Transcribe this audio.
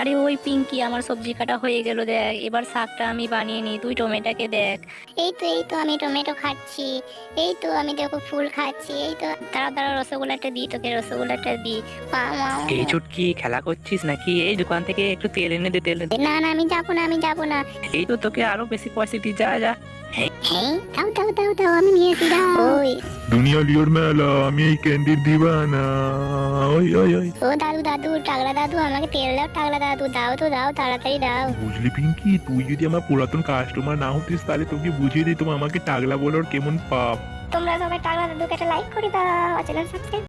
আরে ওই পিঙ্কি, আমার সবজি কাটা হয়ে গেল, দেখ এবার শাকটা আমি বানিয়ে নিই, তুই টমেটোকে দেখ। এই তো আমি টমেটো খাচ্ছি। এই তো আমি দেখো ফুল খাচ্ছি। এই তো দাঁড়া দাঁড়া, রসগোল্লাটা দিই তোকে, রসগোল্লাটা দিই। মা মা এই ছুটকি, খেলা করছিস নাকি? এই দোকান থেকে একটু তেল এনে দে, তেল এনে দে। না না, আমি যাবো না, আমি যাবো না। এই তো তোকে আরো বেশি পয়সা দিই, যা যা। হ্যাঁ, দাও দাও দাও দাও, আমি নিয়েছি, দাও। ওই দুনিয়া লিওর মেলা, আমি এই ক্যান্ডির দিবানা। ওই ওই ওই ও দাদু দাদু, টাগলা দাদু, আমাকে তেল দাও, টাগলা দাদু, দাও তো দাও, তাড়াতাড়ি দাও। বুঝলি পিঙ্কি, তুই যদি আমার পুরাতন কাস্টমার না হতিস তাহলে তোকে বুঝিয়ে দিতাম আমাকে টাগলা বলার কেমন পাপ। তোমরা সবাই টাগলা দাদুকে একটা লাইক করে দাও, চ্যানেল সাবস্ক্রাইব